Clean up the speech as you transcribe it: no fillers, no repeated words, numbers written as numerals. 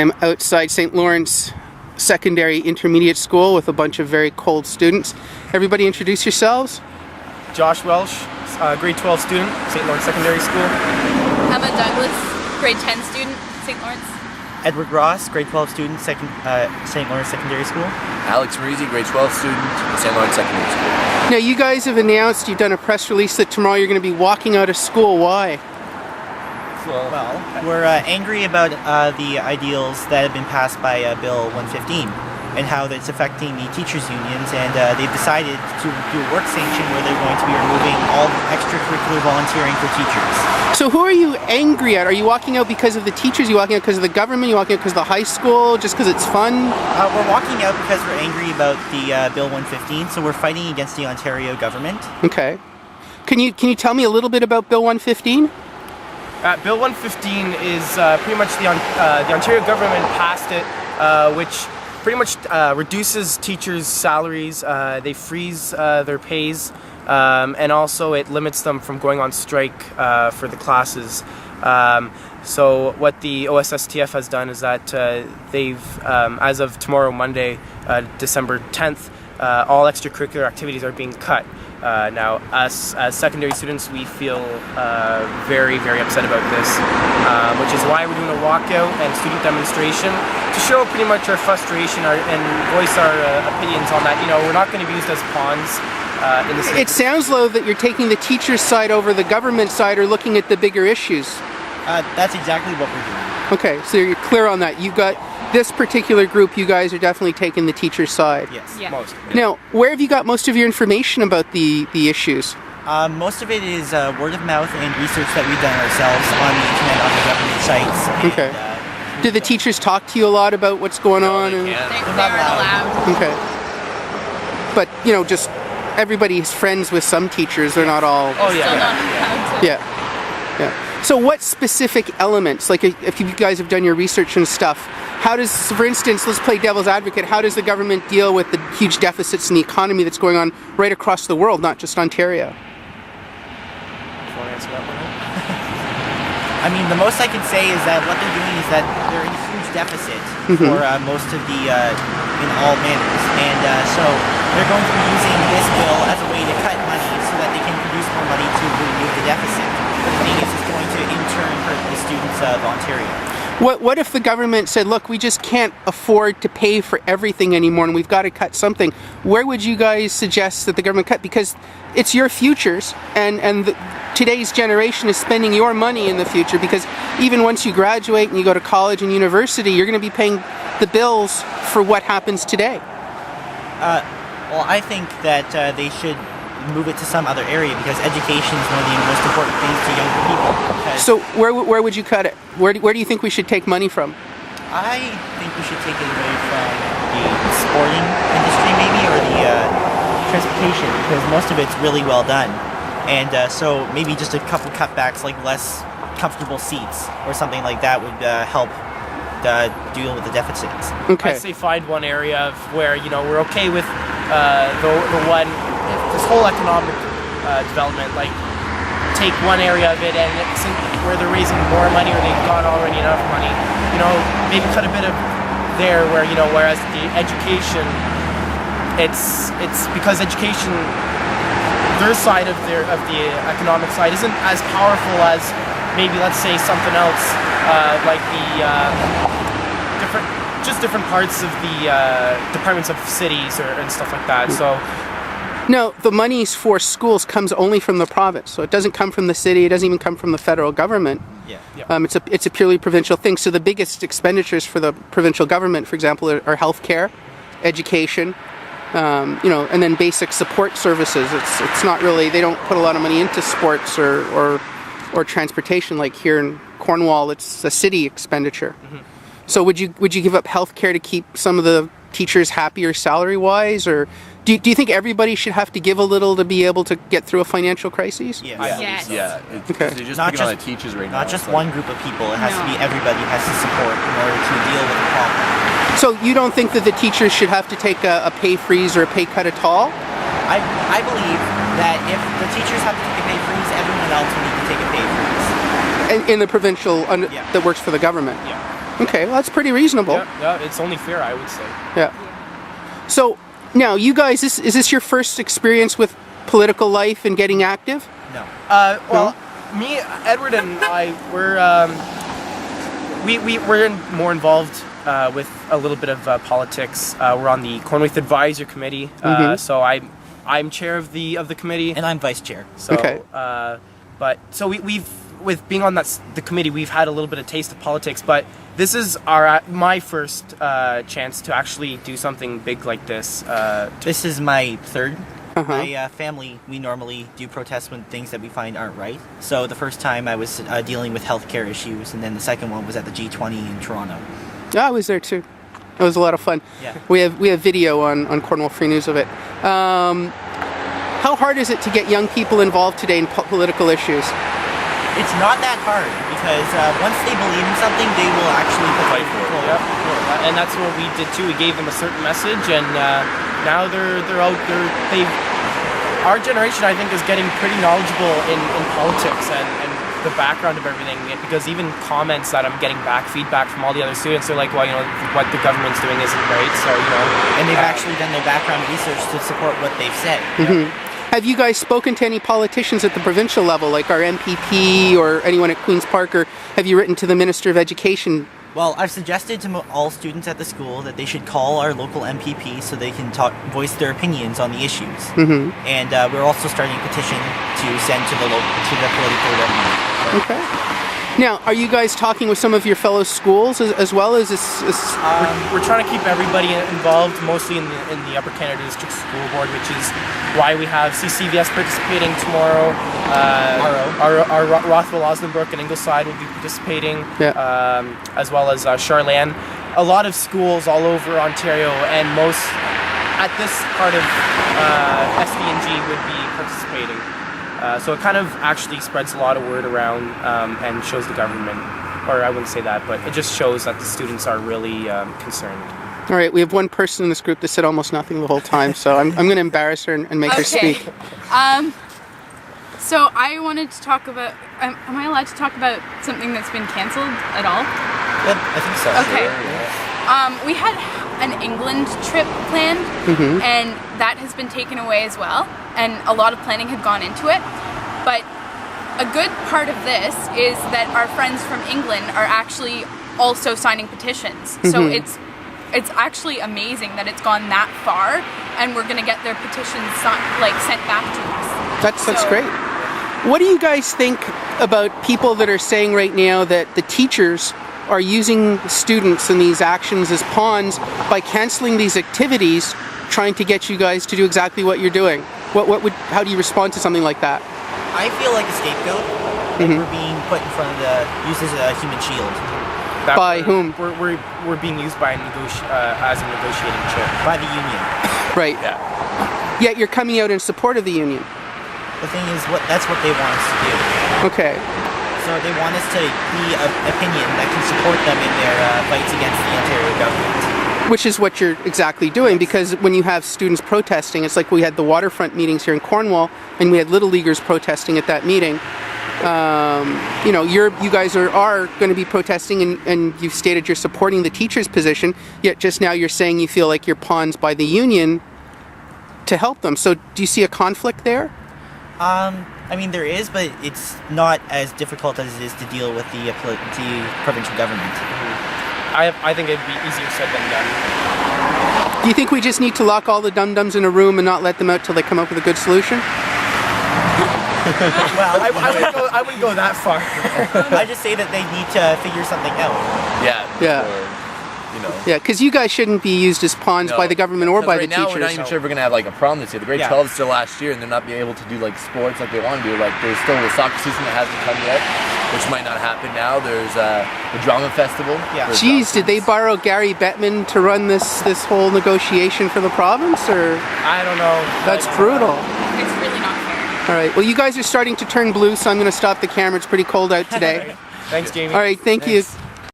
am outside St. Lawrence Secondary Intermediate School with a bunch of very cold students. Everybody introduce yourselves. Josh Welsh, grade 12 student, St. Lawrence Secondary School. Emma Douglas, grade 10 student, St. Lawrence. Edward Ross, grade 12 student, St. Lawrence Secondary School. Alex Marizzi, grade 12 student, St. Lawrence Secondary School. Now you guys have announced, you've done a press release that tomorrow you're going to be walking out of school. Why? Well, we're angry about the ideals that have been passed by Bill 115 and how that's affecting the teachers' unions, and they've decided to do a work sanction where they're going to be removing all extracurricular volunteering for teachers. So who are you angry at? Are you walking out because of the teachers? Are you walking out because of the government? Are you walking out because of the high school? Just because it's fun? We're walking out because we're angry about the Bill 115, so we're fighting against the Ontario government. Okay. Can you tell me a little bit about Bill 115? Bill 115 is pretty much the Ontario government passed it, which pretty much reduces teachers' salaries. They freeze their pays, and also it limits them from going on strike for the classes. So what the OSSTF has done is that they've, as of tomorrow, Monday, December 10th, all extracurricular activities are being cut. Now, us as secondary students, we feel very, very upset about this, which is why we're doing a walkout and student demonstration to show pretty much our frustration and voice our opinions on that. You know, we're not going to be used as pawns in this. It sounds, though, that you're taking the teacher's side over the government side, or looking at the bigger issues. That's exactly what we're doing. Okay, so you're clear on that. You've got this particular group, you guys are definitely taking the teacher's side. Yes. Yeah. Most. Now, where have you got most of your information about the issues? Most of it is word of mouth and research that we've done ourselves on the internet, on the government sites. And, Okay. Do the teachers talk to you a lot about what's going on? They not aren't allowed. Okay. But, you know, just everybody's friends with some teachers. They're not all... Oh Still yeah. not allowed to. Yeah. So what specific elements, like if you guys have done your research and stuff, how does, for instance, let's play devil's advocate, how does the government deal with the huge deficits in the economy that's going on right across the world, not just Ontario? Want to answer that one? I mean, the most I can say is that what they're doing is that they're in a huge deficit for most of the, in all manners. And so they're going to be using this bill as a way to cut money so that they can produce more money to remove the deficit. But the thing is, it's going to in turn hurt the students of Ontario. What if the government said, look, we just can't afford to pay for everything anymore and we've got to cut something? Where would you guys suggest that the government cut? Because it's your futures, and today's generation is spending your money in the future, because even once you graduate and you go to college and university, you're going to be paying the bills for what happens today. Well, I think that they should move it to some other area, because education is one of the most important things to younger people. So where would you cut it? Where do you think we should take money from? I think we should take it away from the sporting industry, maybe, or the transportation, because most of it's really well done. And so maybe just a couple cutbacks, like less comfortable seats or something like that, would help deal with the deficits. Okay. I'd say find one area of where, you know, we're okay with the one, this whole economic development, like take one area of it and it's where they're raising more money or they've got already enough money, you know, maybe cut a bit of there where, you know, whereas the education, it's because education, their side of the economic side isn't as powerful as maybe, let's say, something else, like the different parts of the departments of cities and stuff like that. So No, the monies for schools comes only from the province, so it doesn't come from the city. It doesn't even come from the federal government. Yeah. It's a purely provincial thing. So the biggest expenditures for the provincial government, for example, are healthcare, education, and then basic support services. It's not really, they don't put a lot of money into sports or transportation like here in Cornwall. It's a city expenditure. Mm-hmm. So would you give up healthcare to keep some of the teachers happier salary-wise, or do you think everybody should have to give a little to be able to get through a financial crisis? Yes. Yes. Yeah, Okay. they're just Not picking on just- the teachers right now. Not just It's like- one group of people. It has to be everybody has to support in order to deal with the problem. So you don't think that the teachers should have to take a pay freeze or a pay cut at all? I believe that if the teachers have to take a pay freeze, everyone else will need to take a pay freeze. In the provincial Yeah. that works for the government? Yeah. Okay, well, that's pretty reasonable. Yeah, it's only fair, I would say. Yeah. So now, you guys, is this your first experience with political life and getting active? No. Well, me, Edward, and I, we're more involved with a little bit of politics. We're on the Cornwall Advisory Committee, so I'm chair of the committee, And I'm vice chair. So, Okay. So we've with being on the committee, we've had a little bit of taste of politics, but this is my first chance to actually do something big like this. This is my third. My family, we normally do protest when things that we find aren't right. So the first time I was dealing with healthcare issues, and then the second one was at the G20 in Toronto. Yeah, I was there too. It was a lot of fun. Yeah. We have video on Cornwall Free News of it. How hard is it to get young people involved today in political issues? It's not that hard because once they believe in something, they will actually Fight for it. Yep. And that's what we did too. We gave them a certain message, and now they're out there. Our generation, I think, is getting pretty knowledgeable in politics and the background of everything. Because even comments that I'm getting back, feedback from all the other students, they're like, well, what the government's doing isn't right. So and they've actually done their background research to support what they've said. Have you guys spoken to any politicians at the provincial level, like our MPP or anyone at Queen's Park, or have you written to the Minister of Education? Well, I've suggested to all students at the school that they should call our local MPP so they can voice their opinions on the issues. And we're also starting a petition to send to the political government. Okay. Now, are you guys talking with some of your fellow schools as well? Is this? We're trying to keep everybody involved, mostly in the Upper Canada District School Board, which is why we have CCVS participating tomorrow. Our Rothwell, Osnabrück, and Ingleside will be participating, as well as Charlotte. A lot of schools all over Ontario, and most at this part of SVNG would be participating. So it kind of actually spreads a lot of word around and shows the government, or I wouldn't say that, but it just shows that the students are really concerned. All right, we have one person in this group that said almost nothing the whole time, so I'm going to embarrass her and make her speak. So I wanted to talk about, am I allowed to talk about something that's been cancelled at all? Yeah, I think so. Okay. We had an England trip planned, and that has been taken away as well, and a lot of planning had gone into it. But a good part of this is that our friends from England are actually also signing petitions. So it's actually amazing that it's gone that far, and we're going to get their petitions sent back to us. That's great. What do you guys think about people that are saying right now that the teachers are using students in these actions as pawns by canceling these activities, trying to get you guys to do exactly what you're doing? How do you respond to something like that? I feel like a scapegoat. Like we're being put in front of used as a human shield. By whom? We're being used by as a negotiating chip. By the union. Right. Yeah. Yet you're coming out in support of the union. The thing is, that's what they want us to do. Okay. So they want us to be an opinion that can support them in their fights against the Ontario government. Which is what you're exactly doing, because when you have students protesting, it's like we had the waterfront meetings here in Cornwall, and we had Little Leaguers protesting at that meeting. You guys are going to be protesting, and you've stated you're supporting the teachers' position, yet just now you're saying you feel like you're pawns by the union to help them. So do you see a conflict there? I mean, there is, but it's not as difficult as it is to deal with the provincial government. I think it'd be easier said than done. Do you think we just need to lock all the dum-dums in a room and not let them out till they come up with a good solution? Well, I wouldn't go that far. I just say that they need to figure something out. Yeah. Yeah, because you guys shouldn't be used as pawns by the government or by the teachers. Right now, we're not even sure if we're going to have a problem this year. The grade 12 is still last year, and they're not being able to do sports like they want to do. There's still the soccer season that hasn't come yet, which might not happen now. There's the drama festival. Yeah. Jeez, did they borrow Gary Bettman to run this whole negotiation for the province, or? I don't know. That's brutal. It's really not fair. All right. Well, you guys are starting to turn blue, so I'm going to stop the camera. It's pretty cold out today. Thanks, Jamie. All right. Thank you.